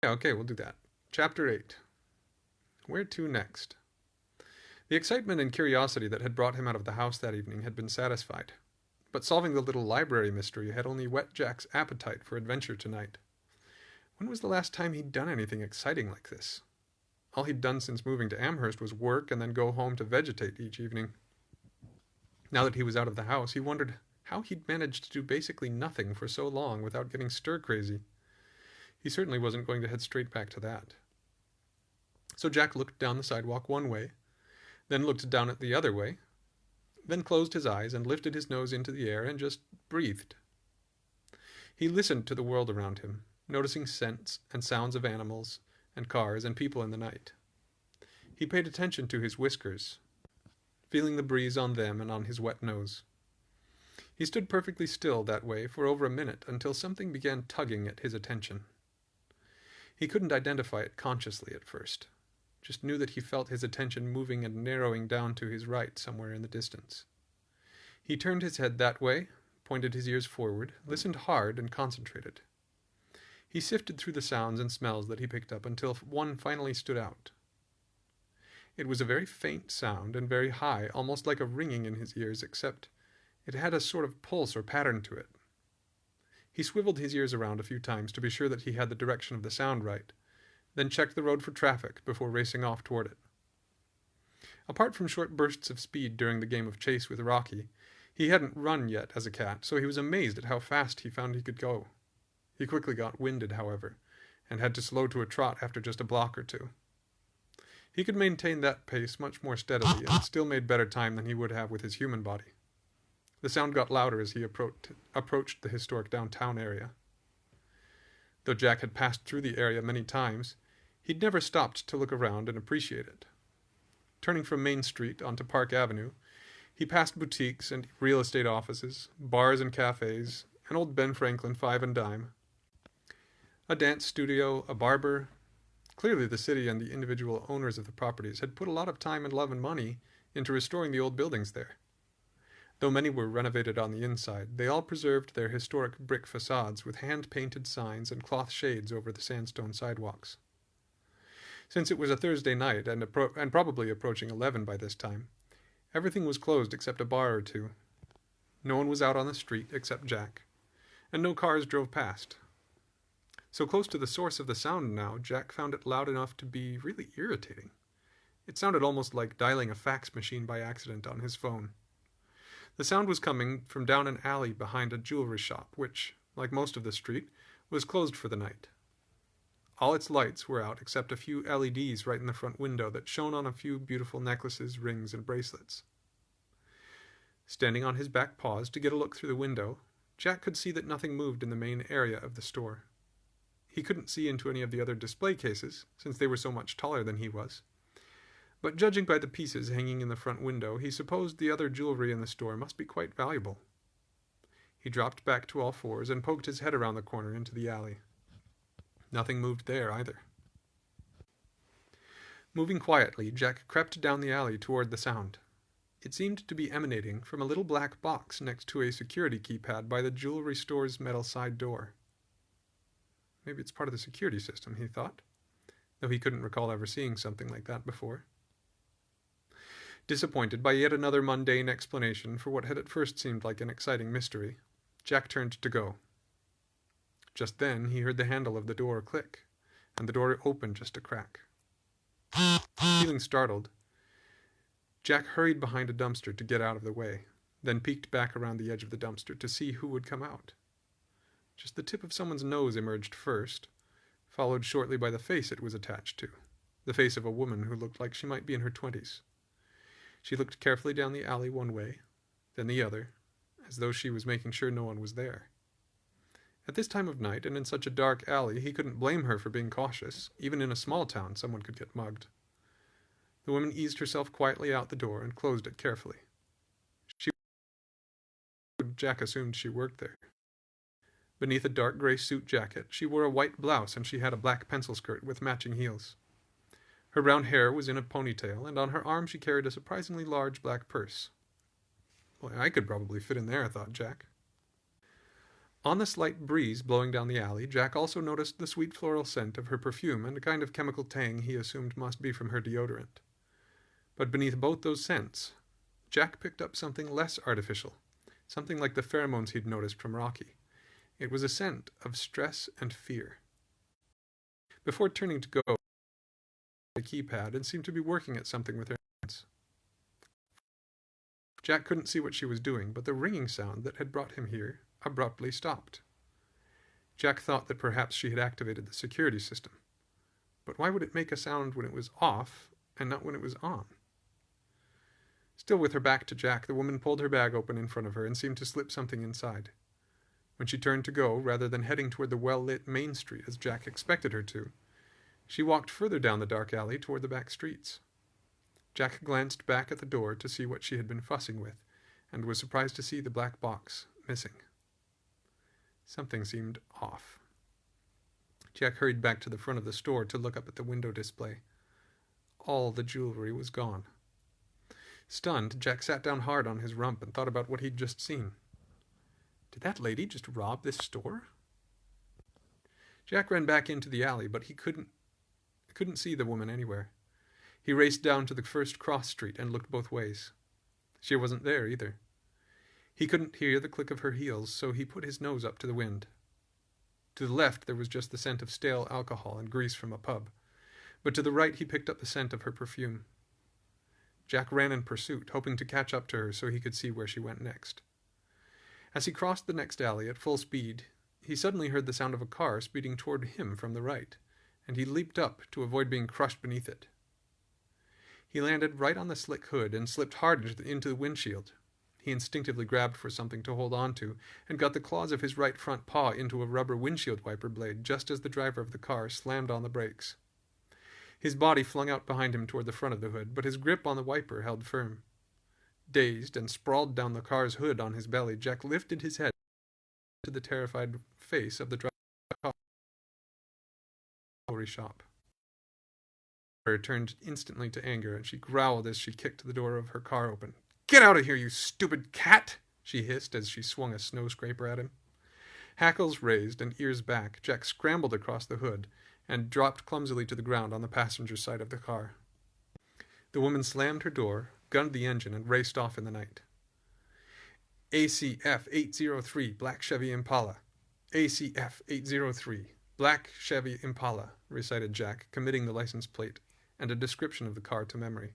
Yeah, okay, we'll do that. Chapter 8. Where to next? The excitement and curiosity that had brought him out of the house that evening had been satisfied, but solving the little library mystery had only whet Jack's appetite for adventure tonight. When was the last time he'd done anything exciting like this? All he'd done since moving to Amherst was work and then go home to vegetate each evening. Now that he was out of the house, he wondered how he'd managed to do basically nothing for so long without getting stir-crazy. He certainly wasn't going to head straight back to that. So Jack looked down the sidewalk one way, then looked down it the other way, then closed his eyes and lifted his nose into the air and just breathed. He listened to the world around him, noticing scents and sounds of animals and cars and people in the night. He paid attention to his whiskers, feeling the breeze on them and on his wet nose. He stood perfectly still that way for over a minute until something began tugging at his attention. He couldn't identify it consciously at first, just knew that he felt his attention moving and narrowing down to his right somewhere in the distance. He turned his head that way, pointed his ears forward, listened hard and concentrated. He sifted through the sounds and smells that he picked up until one finally stood out. It was a very faint sound and very high, almost like a ringing in his ears, except it had a sort of pulse or pattern to it. He swiveled his ears around a few times to be sure that he had the direction of the sound right, then checked the road for traffic before racing off toward it. Apart from short bursts of speed during the game of chase with Rocky, he hadn't run yet as a cat, so he was amazed at how fast he found he could go. He quickly got winded, however, and had to slow to a trot after just a block or two. He could maintain that pace much more steadily and still made better time than he would have with his human body. The sound got louder as he approached the historic downtown area. Though Jack had passed through the area many times, he'd never stopped to look around and appreciate it. Turning from Main Street onto Park Avenue, he passed boutiques and real estate offices, bars and cafes, an old Ben Franklin five and dime, a dance studio, a barber. Clearly the city and the individual owners of the properties had put a lot of time and love and money into restoring the old buildings there. Though many were renovated on the inside, they all preserved their historic brick facades with hand-painted signs and cloth shades over the sandstone sidewalks. Since it was a Thursday night and probably approaching 11 by this time, everything was closed except a bar or two. No one was out on the street except Jack, and no cars drove past. So close to the source of the sound now, Jack found it loud enough to be really irritating. It sounded almost like dialing a fax machine by accident on his phone. The sound was coming from down an alley behind a jewelry shop, which, like most of the street, was closed for the night. All its lights were out except a few LEDs right in the front window that shone on a few beautiful necklaces, rings, and bracelets. Standing on his back paws to get a look through the window, Jack could see that nothing moved in the main area of the store. He couldn't see into any of the other display cases, since they were so much taller than he was. But judging by the pieces hanging in the front window, he supposed the other jewelry in the store must be quite valuable. He dropped back to all fours and poked his head around the corner into the alley. Nothing moved there either. Moving quietly, Jack crept down the alley toward the sound. It seemed to be emanating from a little black box next to a security keypad by the jewelry store's metal side door. Maybe it's part of the security system, he thought, though he couldn't recall ever seeing something like that before. Disappointed by yet another mundane explanation for what had at first seemed like an exciting mystery, Jack turned to go. Just then he heard the handle of the door click, and the door opened just a crack. Feeling startled, Jack hurried behind a dumpster to get out of the way, then peeked back around the edge of the dumpster to see who would come out. Just the tip of someone's nose emerged first, followed shortly by the face it was attached to, the face of a woman who looked like she might be in her 20s. She looked carefully down the alley one way, then the other, as though she was making sure no one was there. At this time of night, and in such a dark alley, he couldn't blame her for being cautious. Even in a small town, someone could get mugged. The woman eased herself quietly out the door and closed it carefully. Jack assumed she worked there. Beneath a dark gray suit jacket, she wore a white blouse and she had a black pencil skirt with matching heels. Her brown hair was in a ponytail, and on her arm she carried a surprisingly large black purse. Boy, I could probably fit in there, thought Jack. On the slight breeze blowing down the alley, Jack also noticed the sweet floral scent of her perfume and a kind of chemical tang he assumed must be from her deodorant. But beneath both those scents, Jack picked up something less artificial, something like the pheromones he'd noticed from Rocky. It was a scent of stress and fear. Before turning to go, the keypad and seemed to be working at something with her hands. Jack couldn't see what she was doing, but the ringing sound that had brought him here abruptly stopped. Jack thought that perhaps she had activated the security system. But why would it make a sound when it was off and not when it was on? Still with her back to Jack, the woman pulled her bag open in front of her and seemed to slip something inside. When she turned to go, rather than heading toward the well-lit main street as Jack expected her to, she walked further down the dark alley toward the back streets. Jack glanced back at the door to see what she had been fussing with, and was surprised to see the black box missing. Something seemed off. Jack hurried back to the front of the store to look up at the window display. All the jewelry was gone. Stunned, Jack sat down hard on his rump and thought about what he'd just seen. Did that lady just rob this store? Jack ran back into the alley, but he couldn't see the woman anywhere. He raced down to the first cross street and looked both ways. She wasn't there either. He couldn't hear the click of her heels, so he put his nose up to the wind. To the left there was just the scent of stale alcohol and grease from a pub, but to the right he picked up the scent of her perfume. Jack ran in pursuit, hoping to catch up to her so he could see where she went next. As he crossed the next alley at full speed, he suddenly heard the sound of a car speeding toward him from the right, and he leaped up to avoid being crushed beneath it. He landed right on the slick hood and slipped hard into the windshield. He instinctively grabbed for something to hold on to and got the claws of his right front paw into a rubber windshield wiper blade just as the driver of the car slammed on the brakes. His body flung out behind him toward the front of the hood, but his grip on the wiper held firm. Dazed and sprawled down the car's hood on his belly, Jack lifted his head to the terrified face of the driver of the jewelry shop. Her turned instantly to anger, and she growled as she kicked the door of her car open. "Get out of here, you stupid cat!" she hissed as she swung a snow scraper at him. Hackles raised and ears back, Jack scrambled across the hood and dropped clumsily to the ground on the passenger side of the car. The woman slammed her door, gunned the engine, and raced off in the night. ACF 803, Black Chevy Impala. ACF 803, Black Chevy Impala, recited Jack, committing the license plate and a description of the car to memory.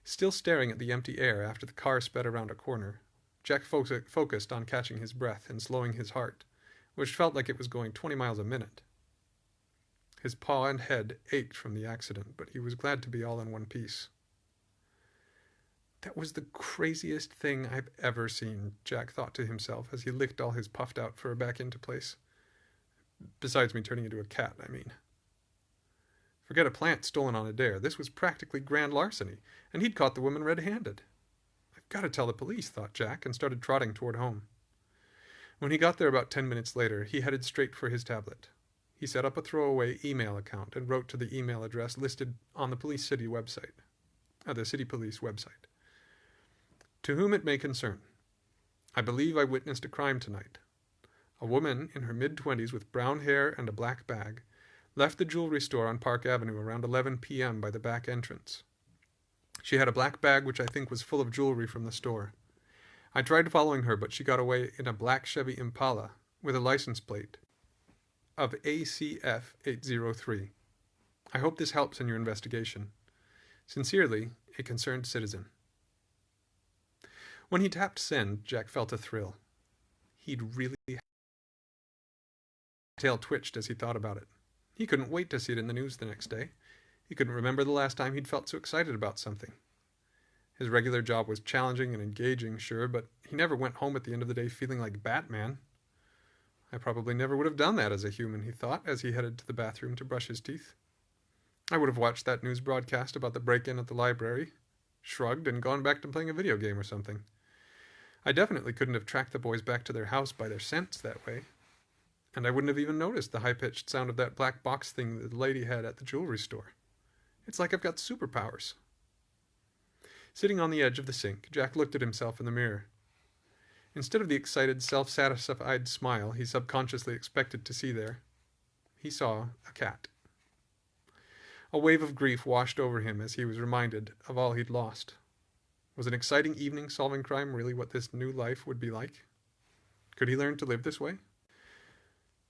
Still staring at the empty air after the car sped around a corner, Jack focused on catching his breath and slowing his heart, which felt like it was going 20 miles a minute. His paw and head ached from the accident, but he was glad to be all in one piece. That was the craziest thing I've ever seen, Jack thought to himself as he licked all his puffed-out fur back into place. Besides me turning into a cat, I mean. Forget a plant stolen on a dare. This was practically grand larceny, and he'd caught the woman red-handed. I've got to tell the police, thought Jack, and started trotting toward home. When he got there about 10 minutes later, he headed straight for his tablet. He set up a throwaway email account and wrote to the email address listed on the the city police website. To whom it may concern, I believe I witnessed a crime tonight. A woman in her mid-20s with brown hair and a black bag left the jewelry store on Park Avenue around 11 p.m. by the back entrance. She had a black bag which I think was full of jewelry from the store. I tried following her, but she got away in a black Chevy Impala with a license plate of ACF 803. I hope this helps in your investigation. Sincerely, a concerned citizen. When he tapped send, Jack felt a thrill. He'd really... His tail twitched as he thought about it. He couldn't wait to see it in the news the next day. He couldn't remember the last time he'd felt so excited about something. His regular job was challenging and engaging, sure, but he never went home at the end of the day feeling like Batman. I probably never would have done that as a human, he thought, as he headed to the bathroom to brush his teeth. I would have watched that news broadcast about the break-in at the library, shrugged, and gone back to playing a video game or something. I definitely couldn't have tracked the boys back to their house by their scents that way. And I wouldn't have even noticed the high-pitched sound of that black box thing the lady had at the jewelry store. It's like I've got superpowers. Sitting on the edge of the sink, Jack looked at himself in the mirror. Instead of the excited, self-satisfied smile he subconsciously expected to see there, he saw a cat. A wave of grief washed over him as he was reminded of all he'd lost. Was an exciting evening solving crime really what this new life would be like? Could he learn to live this way?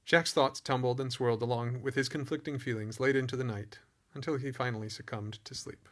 Jack's thoughts tumbled and swirled along with his conflicting feelings late into the night, until he finally succumbed to sleep.